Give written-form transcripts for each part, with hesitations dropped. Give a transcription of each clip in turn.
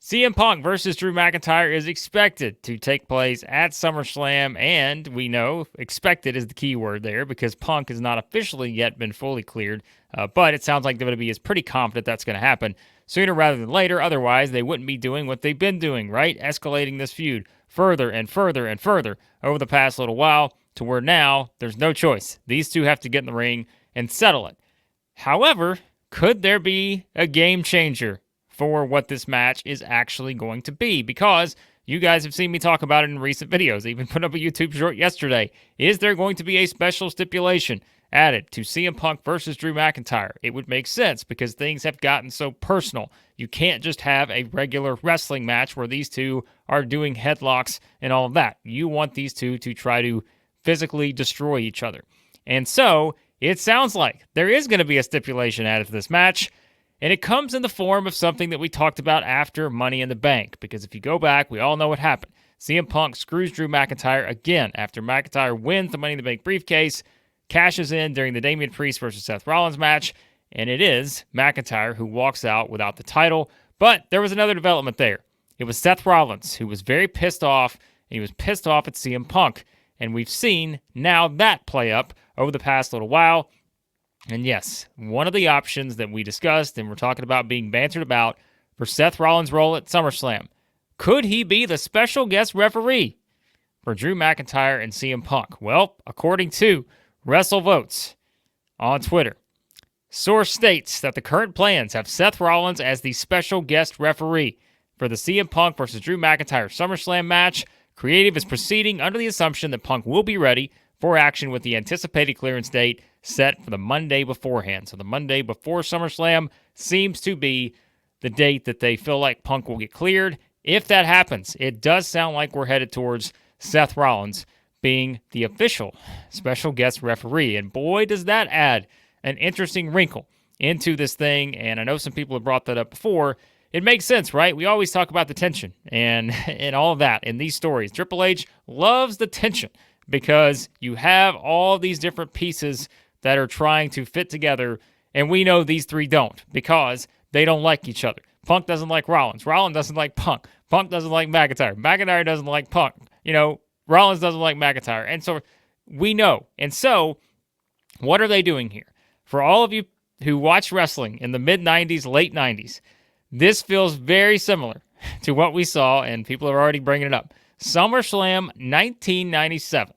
CM Punk versus Drew McIntyre is expected to take place at SummerSlam, and we know expected is the key word there because Punk has not officially yet been fully cleared, but it sounds like WWE is pretty confident that's going to happen sooner rather than later. Otherwise, they wouldn't be doing what they've been doing, right? Escalating this feud further and further and further over the past little while to where now there's no choice. These two have to get in the ring and settle it. However, could there be a game changer for what this match is actually going to be? Because you guys have seen me talk about it in recent videos. I even put up a YouTube short yesterday. Is there going to be a special stipulation added to CM Punk versus Drew McIntyre? It would make sense because things have gotten so personal. You can't just have a regular wrestling match where these two are doing headlocks and all of that. You want these two to try to physically destroy each other. And so it sounds like there is going to be a stipulation added to this match, and it comes in the form of something that we talked about after Money in the Bank, because if you go back, we all know what happened. CM Punk screws Drew McIntyre again after McIntyre wins the Money in the Bank briefcase, cashes in during the Damian Priest versus Seth Rollins match, and it is McIntyre who walks out without the title. But there was another development there. It was Seth Rollins who was very pissed off, and he was pissed off at CM Punk. And we've seen now that play up over the past little while. And yes, one of the options that we discussed and we're talking about being bantered about for Seth Rollins' role at SummerSlam, could he be the special guest referee for Drew McIntyre and CM Punk? Well, according to WrestleVotes on Twitter, source states that the current plans have Seth Rollins as the special guest referee for the CM Punk versus Drew McIntyre SummerSlam match. Creative is proceeding under the assumption that Punk will be ready for action with the anticipated clearance date set for the Monday beforehand. So the Monday before SummerSlam seems to be the date that they feel like Punk will get cleared. If that happens, it does sound like we're headed towards Seth Rollins being the official special guest referee. And boy, does that add an interesting wrinkle into this thing. And I know some people have brought that up before. It makes sense, right? We always talk about the tension and all of that in these stories. Triple H loves the tension because you have all these different pieces that are trying to fit together, and we know these three don't because they don't like each other. Punk doesn't like Rollins. Rollins doesn't like Punk. Punk doesn't like McIntyre. McIntyre doesn't like Punk. Rollins doesn't like McIntyre. And so we know. And so what are they doing here? For all of you who watched wrestling in the mid-90s, late 90s, this feels very similar to what we saw, and people are already bringing it up. SummerSlam 1997,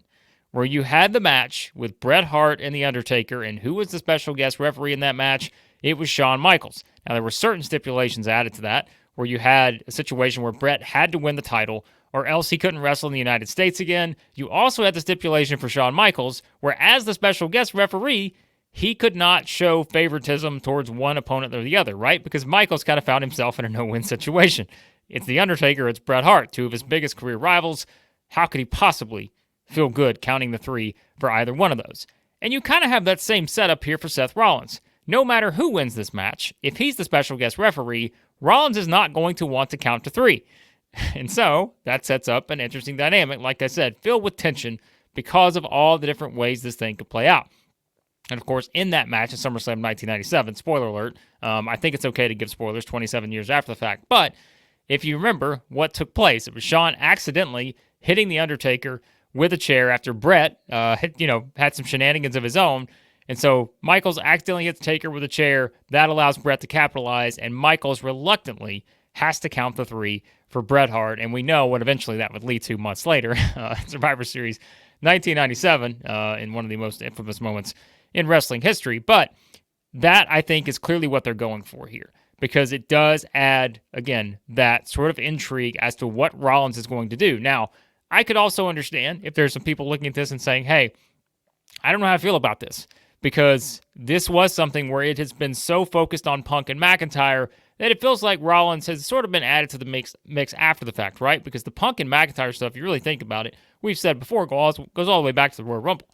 where you had the match with Bret Hart and The Undertaker, and who was the special guest referee in that match? It was Shawn Michaels. Now, there were certain stipulations added to that, where you had a situation where Bret had to win the title, or else he couldn't wrestle in the United States again. You also had the stipulation for Shawn Michaels, where as the special guest referee, he could not show favoritism towards one opponent or the other, right? Because Michaels kind of found himself in a no-win situation. It's The Undertaker, it's Bret Hart, two of his biggest career rivals. How could he possibly feel good counting the three for either one of those? And you kind of have that same setup here for Seth Rollins. No matter who wins this match, if he's the special guest referee, Rollins is not going to want to count to three. And so that sets up an interesting dynamic, like I said, filled with tension because of all the different ways this thing could play out. And, of course, in that match at SummerSlam 1997, spoiler alert, I think it's okay to give spoilers 27 years after the fact, but if you remember what took place, it was Shawn accidentally hitting The Undertaker with a chair after Bret had some shenanigans of his own, and so Michaels accidentally hits Taker with a chair. That allows Bret to capitalize, and Michaels reluctantly has to count the three for Bret Hart, and we know what eventually that would lead to months later, Survivor Series 1997, in one of the most infamous moments in wrestling history. But that, I think, is clearly what they're going for here, because it does add, again, that sort of intrigue as to what Rollins is going to do. Now, I could also understand if there's some people looking at this and saying, hey, I don't know how I feel about this, because this was something where it has been so focused on Punk and McIntyre that it feels like Rollins has sort of been added to the mix after the fact, right? Because the Punk and McIntyre stuff, if you really think about it, we've said before, goes all the way back to the Royal Rumble.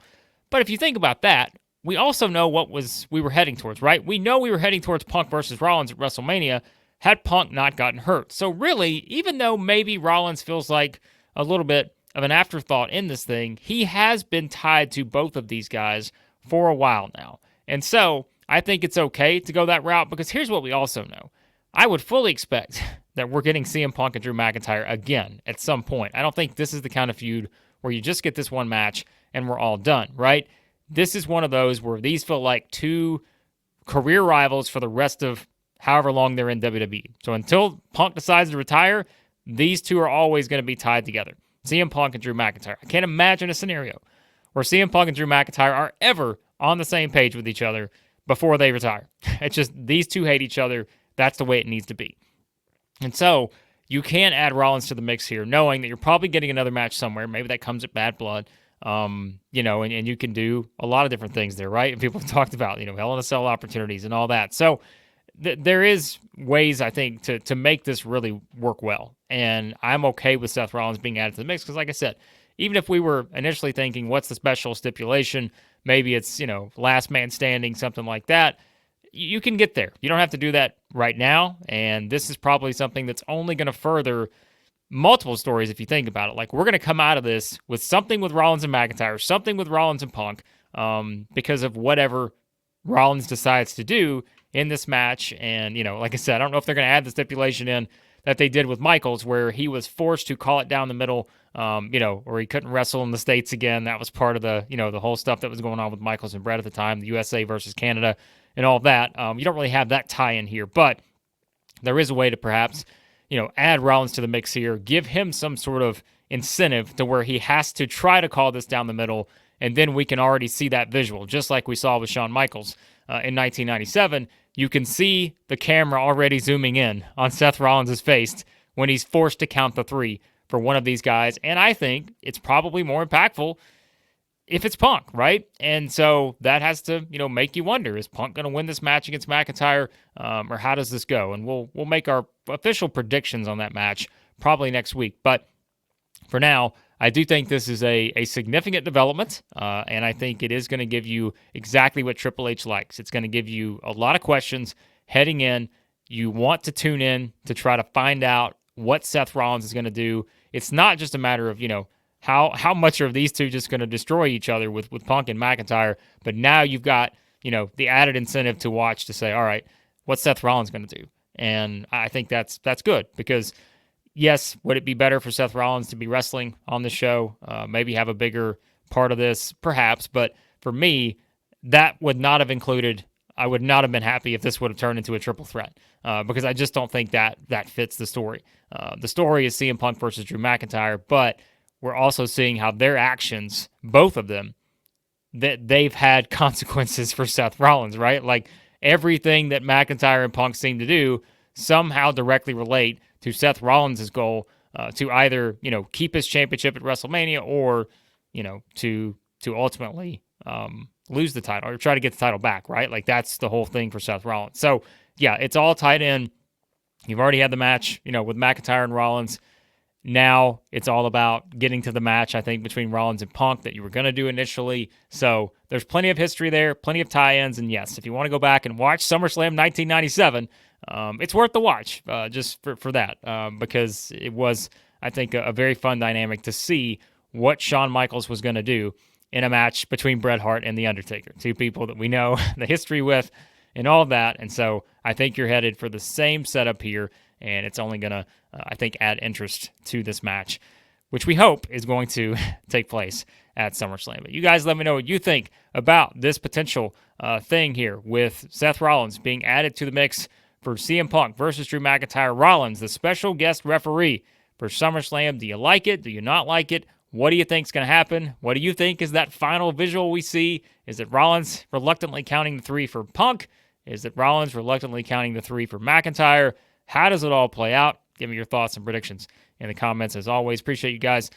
But if you think about that, we also know what we were heading towards, right? We know we were heading towards Punk versus Rollins at WrestleMania had Punk not gotten hurt. So really, even though maybe Rollins feels like a little bit of an afterthought in this thing, he has been tied to both of these guys for a while now. And so I think it's okay to go that route, because here's what we also know. I would fully expect that we're getting CM Punk and Drew McIntyre again at some point. I don't think this is the kind of feud where you just get this one match and we're all done, right? This is one of those where these feel like two career rivals for the rest of however long they're in WWE. So until Punk decides to retire, these two are always going to be tied together. CM Punk and Drew McIntyre. I can't imagine a scenario where CM Punk and Drew McIntyre are ever on the same page with each other before they retire. It's just these two hate each other. That's the way it needs to be. And so you can add Rollins to the mix here, knowing that you're probably getting another match somewhere. Maybe that comes at Bad Blood. And you can do a lot of different things there, right? And people have talked about, Hell in a Cell opportunities and all that. So there is ways, I think, to make this really work well. And I'm okay with Seth Rollins being added to the mix because, like I said, even if we were initially thinking, what's the special stipulation? Maybe it's, last man standing, something like that. You can get there. You don't have to do that right now. And this is probably something that's only going to further multiple stories if you think about it. Like, we're going to come out of this with something with Rollins and McIntyre, something with Rollins and Punk, because of whatever Rollins decides to do in this match. And, like I said, I don't know if they're going to add the stipulation in that they did with Michaels, where he was forced to call it down the middle, or he couldn't wrestle in the States again. That was part of the, the whole stuff that was going on with Michaels and Bret at the time, the USA versus Canada and all that. You don't really have that tie in here, but there is a way to perhaps, add Rollins to the mix here, give him some sort of incentive to where he has to try to call this down the middle, and then we can already see that visual, just like we saw with Shawn Michaels in 1997. You can see the camera already zooming in on Seth Rollins' face when he's forced to count the three for one of these guys, and I think it's probably more impactful if it's Punk, right? And so that has to, make you wonder, is Punk going to win this match against McIntyre, or how does this go? And we'll make our official predictions on that match probably next week. But for now, I do think this is a significant development, and I think it is going to give you exactly what Triple H likes. It's going to give you a lot of questions heading in. You want to tune in to try to find out what Seth Rollins is going to do. It's not just a matter of, how much are these two just going to destroy each other with Punk and McIntyre, but now you've got, the added incentive to watch to say, all right, what's Seth Rollins going to do? And I think that's good because, yes, would it be better for Seth Rollins to be wrestling on the show, maybe have a bigger part of this, perhaps, but for me, that would not have included, I would not have been happy if this would have turned into a triple threat, because I just don't think that fits the story. The story is CM Punk versus Drew McIntyre, but we're also seeing how their actions, both of them, that they've had consequences for Seth Rollins, right? Like, everything that McIntyre and Punk seem to do somehow directly relate to Seth Rollins' goal to either, keep his championship at WrestleMania or, to ultimately lose the title or try to get the title back, right? Like, that's the whole thing for Seth Rollins. So, yeah, it's all tied in. You've already had the match, with McIntyre and Rollins. Now it's all about getting to the match, I think, between Rollins and Punk that you were going to do initially. So there's plenty of history there, plenty of tie-ins. And yes, if you want to go back and watch SummerSlam 1997, it's worth the watch just for that because it was, I think, a very fun dynamic to see what Shawn Michaels was going to do in a match between Bret Hart and The Undertaker, two people that we know the history with and all of that. And so I think you're headed for the same setup here, and it's only going to, I think, add interest to this match, which we hope is going to take place at SummerSlam. But you guys let me know what you think about this potential thing here with Seth Rollins being added to the mix for CM Punk versus Drew McIntyre. Rollins, the special guest referee for SummerSlam. Do you like it? Do you not like it? What do you think is going to happen? What do you think is that final visual we see? Is it Rollins reluctantly counting the three for Punk? Is it Rollins reluctantly counting the three for McIntyre? How does it all play out? Give me your thoughts and predictions in the comments. As always, appreciate you guys.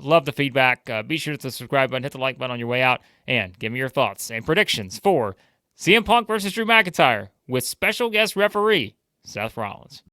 Love the feedback. Be sure to hit the subscribe button, hit the like button on your way out, and give me your thoughts and predictions for CM Punk versus Drew McIntyre with special guest referee Seth Rollins.